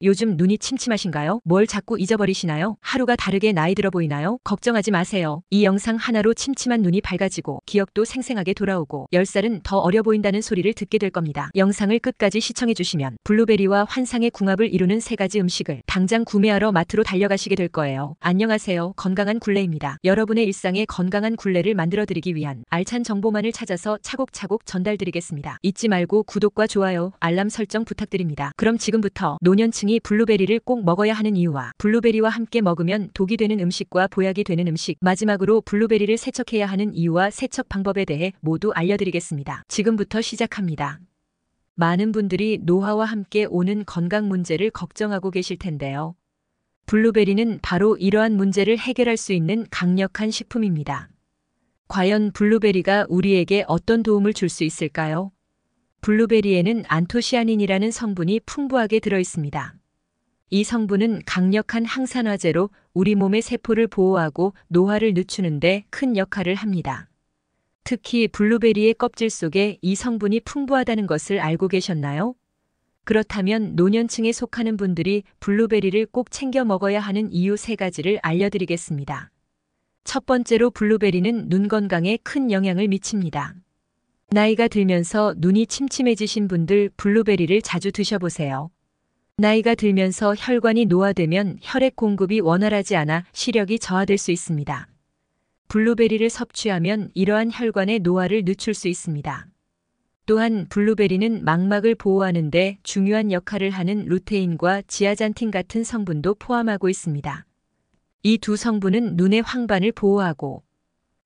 요즘 눈이 침침하신가요? 뭘 자꾸 잊어버리시나요? 하루가 다르게 나이 들어 보이나요? 걱정하지 마세요. 이 영상 하나로 침침한 눈이 밝아지고 기억도 생생하게 돌아오고 10살은 더 어려 보인다는 소리를 듣게 될 겁니다. 영상을 끝까지 시청해 주시면 블루베리와 환상의 궁합을 이루는 3가지 음식을 당장 구매하러 마트로 달려가시게 될 거예요. 안녕하세요. 건강한 굴레입니다. 여러분의 일상에 건강한 굴레를 만들어 드리기 위한 알찬 정보만을 찾아서 차곡차곡 전달드리겠습니다. 잊지 말고 구독과 좋아요, 알람 설정 부탁드립니다. 그럼 지금부터 노년층이 블루베리를 꼭 먹어야 하는 이유와 블루베리와 함께 먹으면 독이 되는 음식과 보약이 되는 음식, 마지막으로 블루베리를 세척해야 하는 이유와 세척 방법에 대해 모두 알려드리겠습니다. 지금부터 시작합니다. 많은 분들이 노화와 함께 오는 건강 문제를 걱정하고 계실 텐데요. 블루베리는 바로 이러한 문제를 해결할 수 있는 강력한 식품입니다. 과연 블루베리가 우리에게 어떤 도움을 줄 수 있을까요? 블루베리에는 안토시아닌이라는 성분이 풍부하게 들어 있습니다. 이 성분은 강력한 항산화제로 우리 몸의 세포를 보호하고 노화를 늦추는 데 큰 역할을 합니다. 특히 블루베리의 껍질 속에 이 성분이 풍부하다는 것을 알고 계셨나요? 그렇다면 노년층에 속하는 분들이 블루베리를 꼭 챙겨 먹어야 하는 이유 3가지를 알려드리겠습니다. 첫 번째로 블루베리는 눈 건강에 큰 영향을 미칩니다. 나이가 들면서 눈이 침침해지신 분들 블루베리를 자주 드셔보세요. 나이가 들면서 혈관이 노화되면 혈액 공급이 원활하지 않아 시력이 저하될 수 있습니다. 블루베리를 섭취하면 이러한 혈관의 노화를 늦출 수 있습니다. 또한 블루베리는 망막을 보호하는 데 중요한 역할을 하는 루테인과 지아잔틴 같은 성분도 포함하고 있습니다. 이 두 성분은 눈의 황반을 보호하고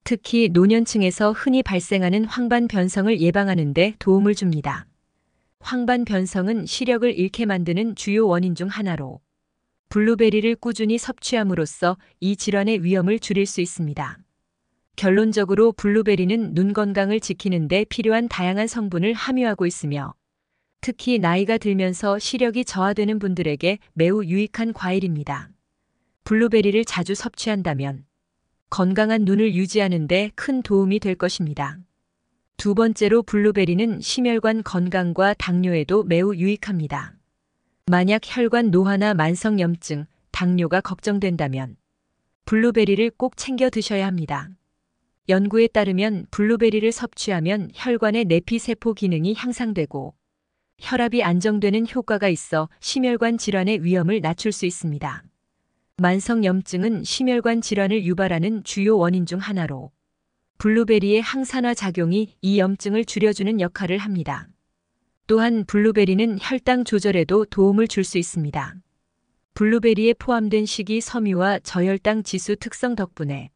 특히 노년층에서 흔히 발생하는 황반 변성을 예방하는 데 도움을 줍니다. 황반 변성은 시력을 잃게 만드는 주요 원인 중 하나로 블루베리를 꾸준히 섭취함으로써 이 질환의 위험을 줄일 수 있습니다. 결론적으로 블루베리는 눈 건강을 지키는 데 필요한 다양한 성분을 함유하고 있으며 특히 나이가 들면서 시력이 저하되는 분들에게 매우 유익한 과일입니다. 블루베리를 자주 섭취한다면 건강한 눈을 유지하는 데 큰 도움이 될 것입니다. 두 번째로 블루베리는 심혈관 건강과 당뇨에도 매우 유익합니다. 만약 혈관 노화나 만성염증, 당뇨가 걱정된다면 블루베리를 꼭 챙겨 드셔야 합니다. 연구에 따르면 블루베리를 섭취하면 혈관의 내피세포 기능이 향상되고 혈압이 안정되는 효과가 있어 심혈관 질환의 위험을 낮출 수 있습니다. 만성염증은 심혈관 질환을 유발하는 주요 원인 중 하나로 블루베리의 항산화 작용이 이 염증을 줄여주는 역할을 합니다. 또한 블루베리는 혈당 조절에도 도움을 줄 수 있습니다. 블루베리에 포함된 식이섬유와 저혈당 지수 특성 덕분에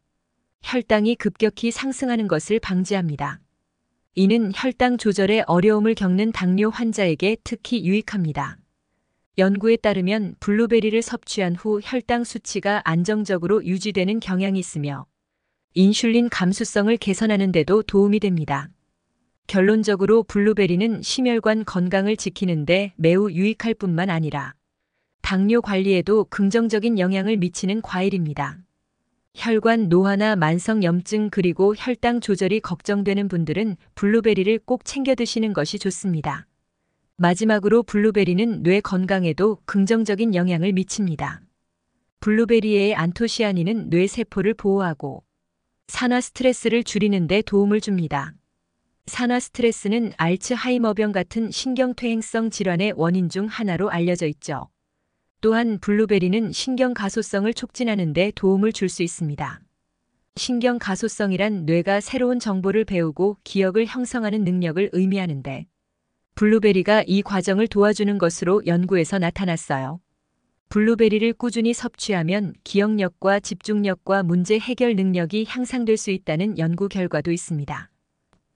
혈당이 급격히 상승하는 것을 방지합니다. 이는 혈당 조절에 어려움을 겪는 당뇨 환자에게 특히 유익합니다. 연구에 따르면 블루베리를 섭취한 후 혈당 수치가 안정적으로 유지되는 경향이 있으며 인슐린 감수성을 개선하는 데도 도움이 됩니다. 결론적으로 블루베리는 심혈관 건강을 지키는 데 매우 유익할 뿐만 아니라 당뇨 관리에도 긍정적인 영향을 미치는 과일입니다. 혈관 노화나 만성염증 그리고 혈당 조절이 걱정되는 분들은 블루베리를 꼭 챙겨 드시는 것이 좋습니다. 마지막으로 블루베리는 뇌 건강에도 긍정적인 영향을 미칩니다. 블루베리의 안토시아닌은 뇌 세포를 보호하고 산화 스트레스를 줄이는 데 도움을 줍니다. 산화 스트레스는 알츠하이머병 같은 신경퇴행성 질환의 원인 중 하나로 알려져 있죠. 또한 블루베리는 신경 가소성을 촉진하는 데 도움을 줄 수 있습니다. 신경 가소성이란 뇌가 새로운 정보를 배우고 기억을 형성하는 능력을 의미하는데 블루베리가 이 과정을 도와주는 것으로 연구에서 나타났어요. 블루베리를 꾸준히 섭취하면 기억력과 집중력과 문제 해결 능력이 향상될 수 있다는 연구 결과도 있습니다.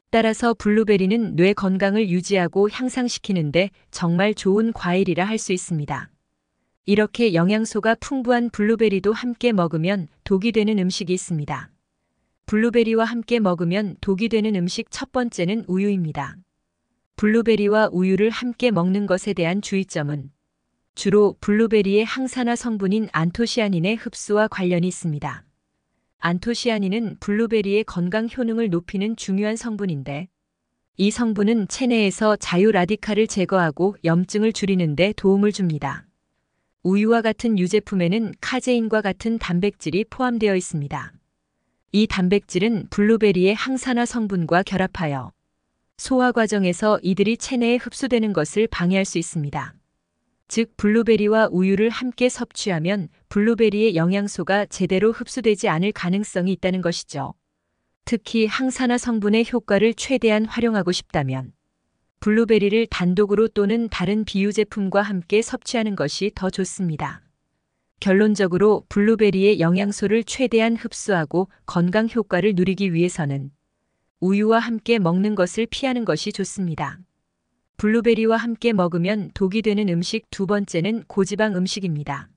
따라서 블루베리는 뇌 건강을 유지하고 향상시키는데 정말 좋은 과일이라 할 수 있습니다. 이렇게 영양소가 풍부한 블루베리도 함께 먹으면 독이 되는 음식이 있습니다. 블루베리와 함께 먹으면 독이 되는 음식 첫 번째는 우유입니다. 블루베리와 우유를 함께 먹는 것에 대한 주의점은 주로 블루베리의 항산화 성분인 안토시아닌의 흡수와 관련이 있습니다. 안토시아닌은 블루베리의 건강 효능을 높이는 중요한 성분인데 이 성분은 체내에서 자유 라디칼을 제거하고 염증을 줄이는 데 도움을 줍니다. 우유와 같은 유제품에는 카제인과 같은 단백질이 포함되어 있습니다. 이 단백질은 블루베리의 항산화 성분과 결합하여 소화 과정에서 이들이 체내에 흡수되는 것을 방해할 수 있습니다. 즉, 블루베리와 우유를 함께 섭취하면 블루베리의 영양소가 제대로 흡수되지 않을 가능성이 있다는 것이죠. 특히 항산화 성분의 효과를 최대한 활용하고 싶다면 블루베리를 단독으로 또는 다른 비유 제품과 함께 섭취하는 것이 더 좋습니다. 결론적으로 블루베리의 영양소를 최대한 흡수하고 건강 효과를 누리기 위해서는 우유와 함께 먹는 것을 피하는 것이 좋습니다. 블루베리와 함께 먹으면 독이 되는 음식 두 번째는 고지방 음식입니다.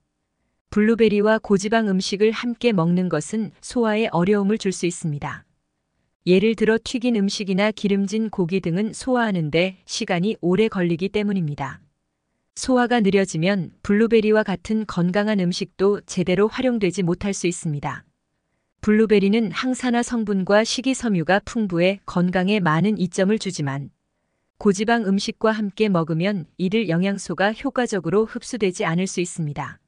블루베리와 고지방 음식을 함께 먹는 것은 소화에 어려움을 줄 수 있습니다. 예를 들어 튀긴 음식이나 기름진 고기 등은 소화하는데 시간이 오래 걸리기 때문입니다. 소화가 느려지면 블루베리와 같은 건강한 음식도 제대로 활용되지 못할 수 있습니다. 블루베리는 항산화 성분과 식이섬유가 풍부해 건강에 많은 이점을 주지만 고지방 음식과 함께 먹으면 이들 영양소가 효과적으로 흡수되지 않을 수 있습니다.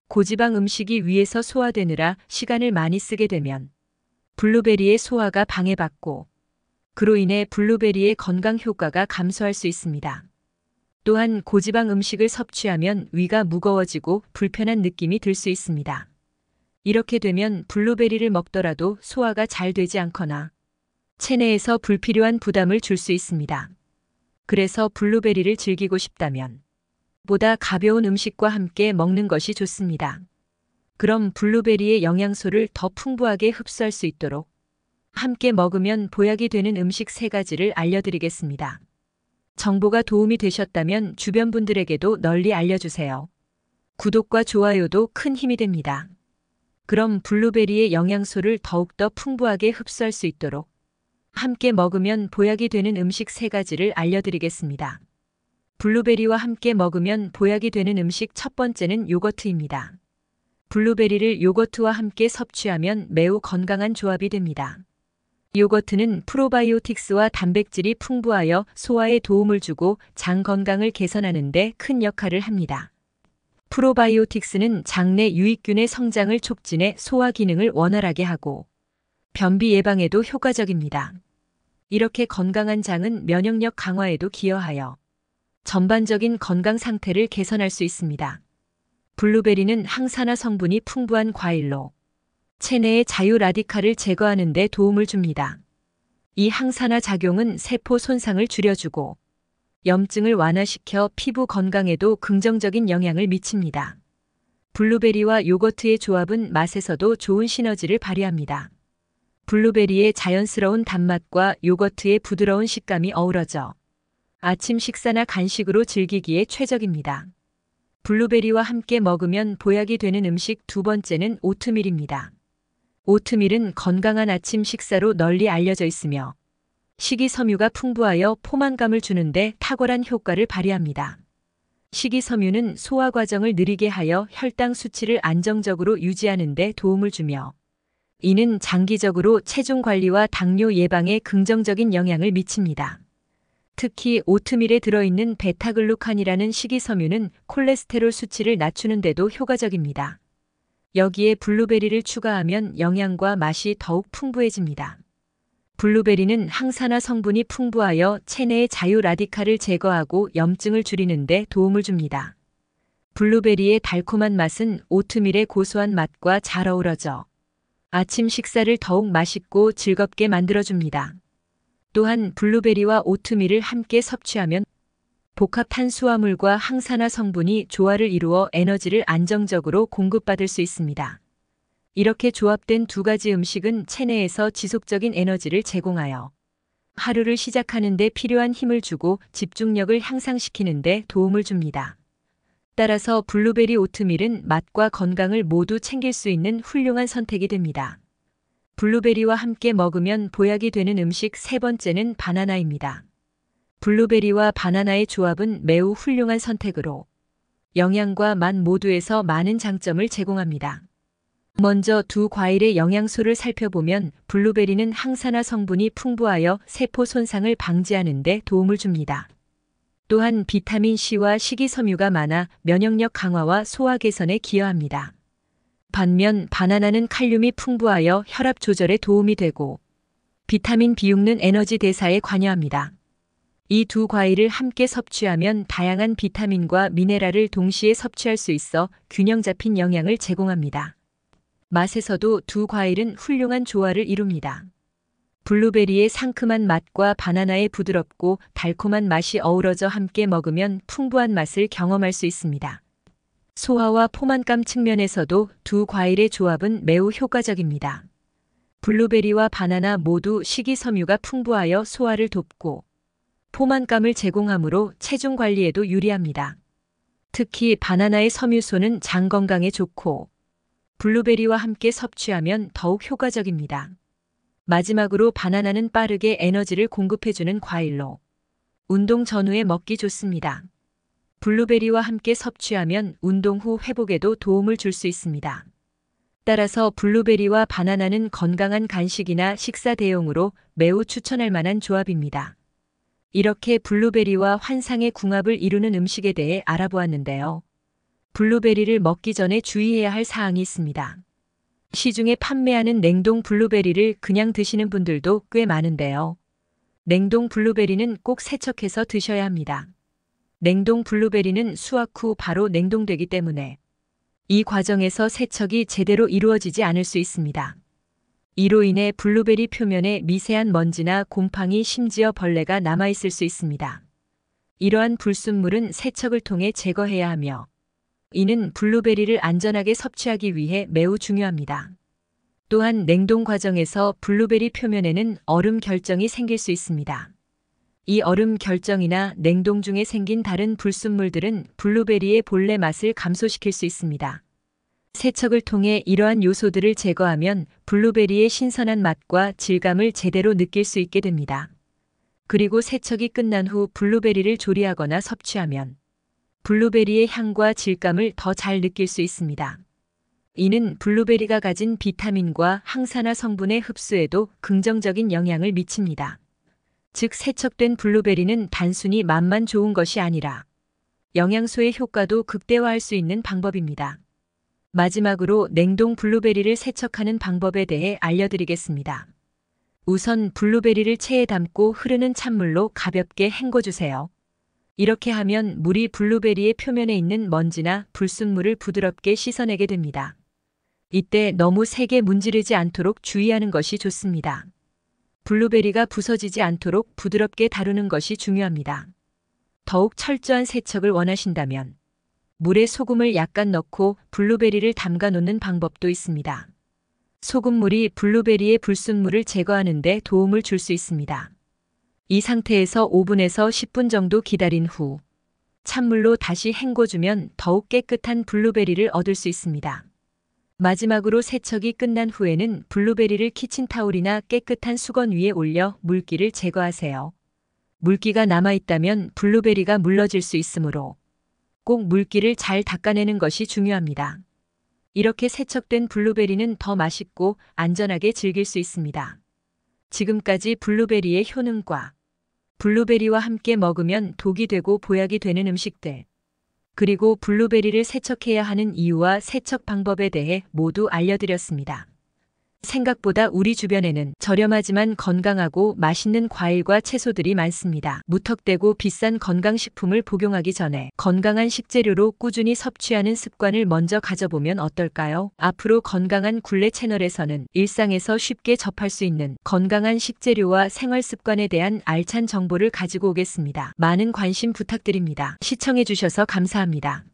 고지방 음식이 위에서 소화되느라 시간을 많이 쓰게 되면 블루베리의 소화가 방해받고 그로 인해 블루베리의 건강 효과가 감소할 수 있습니다. 또한 고지방 음식을 섭취하면 위가 무거워지고 불편한 느낌이 들 수 있습니다. 이렇게 되면 블루베리를 먹더라도 소화가 잘 되지 않거나 체내에서 불필요한 부담을 줄 수 있습니다. 그래서 블루베리를 즐기고 싶다면 보다 가벼운 음식과 함께 먹는 것이 좋습니다. 그럼 블루베리의 영양소를 더 풍부하게 흡수할 수 있도록 함께 먹으면 보약이 되는 음식 3가지를 알려드리겠습니다. 정보가 도움이 되셨다면 주변 분들에게도 널리 알려주세요. 구독과 좋아요도 큰 힘이 됩니다. 그럼 블루베리의 영양소를 더욱더 풍부하게 흡수할 수 있도록 함께 먹으면 보약이 되는 음식 3가지를 알려드리겠습니다. 블루베리와 함께 먹으면 보약이 되는 음식 첫 번째는 요거트입니다. 블루베리를 요거트와 함께 섭취하면 매우 건강한 조합이 됩니다. 요거트는 프로바이오틱스와 단백질이 풍부하여 소화에 도움을 주고 장 건강을 개선하는 데 큰 역할을 합니다. 프로바이오틱스는 장내 유익균의 성장을 촉진해 소화 기능을 원활하게 하고 변비 예방에도 효과적입니다. 이렇게 건강한 장은 면역력 강화에도 기여하여 전반적인 건강 상태를 개선할 수 있습니다. 블루베리는 항산화 성분이 풍부한 과일로 체내의 자유 라디칼을 제거하는 데 도움을 줍니다. 이 항산화 작용은 세포 손상을 줄여주고 염증을 완화시켜 피부 건강에도 긍정적인 영향을 미칩니다. 블루베리와 요거트의 조합은 맛에서도 좋은 시너지를 발휘합니다. 블루베리의 자연스러운 단맛과 요거트의 부드러운 식감이 어우러져 아침 식사나 간식으로 즐기기에 최적입니다. 블루베리와 함께 먹으면 보약이 되는 음식 두 번째는 오트밀입니다. 오트밀은 건강한 아침 식사로 널리 알려져 있으며 식이섬유가 풍부하여 포만감을 주는데 탁월한 효과를 발휘합니다. 식이섬유는 소화 과정을 느리게 하여 혈당 수치를 안정적으로 유지하는 데 도움을 주며 이는 장기적으로 체중 관리와 당뇨 예방에 긍정적인 영향을 미칩니다. 특히 오트밀에 들어있는 베타글루칸이라는 식이섬유는 콜레스테롤 수치를 낮추는 데도 효과적입니다. 여기에 블루베리를 추가하면 영양과 맛이 더욱 풍부해집니다. 블루베리는 항산화 성분이 풍부하여 체내의 자유 라디칼을 제거하고 염증을 줄이는 데 도움을 줍니다. 블루베리의 달콤한 맛은 오트밀의 고소한 맛과 잘 어우러져 아침 식사를 더욱 맛있고 즐겁게 만들어줍니다. 또한 블루베리와 오트밀을 함께 섭취하면 복합 탄수화물과 항산화 성분이 조화를 이루어 에너지를 안정적으로 공급받을 수 있습니다. 이렇게 조합된 두 가지 음식은 체내에서 지속적인 에너지를 제공하여 하루를 시작하는 데 필요한 힘을 주고 집중력을 향상시키는 데 도움을 줍니다. 따라서 블루베리 오트밀은 맛과 건강을 모두 챙길 수 있는 훌륭한 선택이 됩니다. 블루베리와 함께 먹으면 보약이 되는 음식 세 번째는 바나나입니다. 블루베리와 바나나의 조합은 매우 훌륭한 선택으로 영양과 맛 모두에서 많은 장점을 제공합니다. 먼저 두 과일의 영양소를 살펴보면 블루베리는 항산화 성분이 풍부하여 세포 손상을 방지하는 데 도움을 줍니다. 또한 비타민 C와 식이섬유가 많아 면역력 강화와 소화 개선에 기여합니다. 반면 바나나는 칼륨이 풍부하여 혈압 조절에 도움이 되고 비타민 B6는 에너지 대사에 관여합니다. 이 두 과일을 함께 섭취하면 다양한 비타민과 미네랄을 동시에 섭취할 수 있어 균형 잡힌 영양을 제공합니다. 맛에서도 두 과일은 훌륭한 조화를 이룹니다. 블루베리의 상큼한 맛과 바나나의 부드럽고 달콤한 맛이 어우러져 함께 먹으면 풍부한 맛을 경험할 수 있습니다. 소화와 포만감 측면에서도 두 과일의 조합은 매우 효과적입니다. 블루베리와 바나나 모두 식이섬유가 풍부하여 소화를 돕고 포만감을 제공하므로 체중 관리에도 유리합니다. 특히 바나나의 섬유소는 장 건강에 좋고 블루베리와 함께 섭취하면 더욱 효과적입니다. 마지막으로 바나나는 빠르게 에너지를 공급해주는 과일로 운동 전후에 먹기 좋습니다. 블루베리와 함께 섭취하면 운동 후 회복에도 도움을 줄 수 있습니다. 따라서 블루베리와 바나나는 건강한 간식이나 식사 대용으로 매우 추천할 만한 조합입니다. 이렇게 블루베리와 환상의 궁합을 이루는 음식에 대해 알아보았는데요. 블루베리를 먹기 전에 주의해야 할 사항이 있습니다. 시중에 판매하는 냉동 블루베리를 그냥 드시는 분들도 꽤 많은데요. 냉동 블루베리는 꼭 세척해서 드셔야 합니다. 냉동 블루베리는 수확 후 바로 냉동되기 때문에 이 과정에서 세척이 제대로 이루어지지 않을 수 있습니다. 이로 인해 블루베리 표면에 미세한 먼지나 곰팡이 심지어 벌레가 남아있을 수 있습니다. 이러한 불순물은 세척을 통해 제거해야 하며 이는 블루베리를 안전하게 섭취하기 위해 매우 중요합니다. 또한 냉동 과정에서 블루베리 표면에는 얼음 결정이 생길 수 있습니다. 이 얼음 결정이나 냉동 중에 생긴 다른 불순물들은 블루베리의 본래 맛을 감소시킬 수 있습니다. 세척을 통해 이러한 요소들을 제거하면 블루베리의 신선한 맛과 질감을 제대로 느낄 수 있게 됩니다. 그리고 세척이 끝난 후 블루베리를 조리하거나 섭취하면 블루베리의 향과 질감을 더 잘 느낄 수 있습니다. 이는 블루베리가 가진 비타민과 항산화 성분의 흡수에도 긍정적인 영향을 미칩니다. 즉 세척된 블루베리는 단순히 맛만 좋은 것이 아니라 영양소의 효과도 극대화할 수 있는 방법입니다. 마지막으로 냉동 블루베리를 세척하는 방법에 대해 알려드리겠습니다. 우선 블루베리를 체에 담고 흐르는 찬물로 가볍게 헹궈주세요. 이렇게 하면 물이 블루베리의 표면에 있는 먼지나 불순물을 부드럽게 씻어내게 됩니다. 이때 너무 세게 문지르지 않도록 주의하는 것이 좋습니다. 블루베리가 부서지지 않도록 부드럽게 다루는 것이 중요합니다. 더욱 철저한 세척을 원하신다면 물에 소금을 약간 넣고 블루베리를 담가 놓는 방법도 있습니다. 소금물이 블루베리의 불순물을 제거하는 데 도움을 줄 수 있습니다. 이 상태에서 5분에서 10분 정도 기다린 후 찬물로 다시 헹궈주면 더욱 깨끗한 블루베리를 얻을 수 있습니다. 마지막으로 세척이 끝난 후에는 블루베리를 키친타올이나 깨끗한 수건 위에 올려 물기를 제거하세요. 물기가 남아있다면 블루베리가 물러질 수 있으므로 꼭 물기를 잘 닦아내는 것이 중요합니다. 이렇게 세척된 블루베리는 더 맛있고 안전하게 즐길 수 있습니다. 지금까지 블루베리의 효능과 블루베리와 함께 먹으면 독이 되고 보약이 되는 음식들, 그리고 블루베리를 세척해야 하는 이유와 세척 방법에 대해 모두 알려드렸습니다. 생각보다 우리 주변에는 저렴하지만 건강하고 맛있는 과일과 채소들이 많습니다. 무턱대고 비싼 건강식품을 복용하기 전에 건강한 식재료로 꾸준히 섭취하는 습관을 먼저 가져보면 어떨까요? 앞으로 건강한 굴레 채널에서는 일상에서 쉽게 접할 수 있는 건강한 식재료와 생활 습관에 대한 알찬 정보를 가지고 오겠습니다. 많은 관심 부탁드립니다. 시청해주셔서 감사합니다.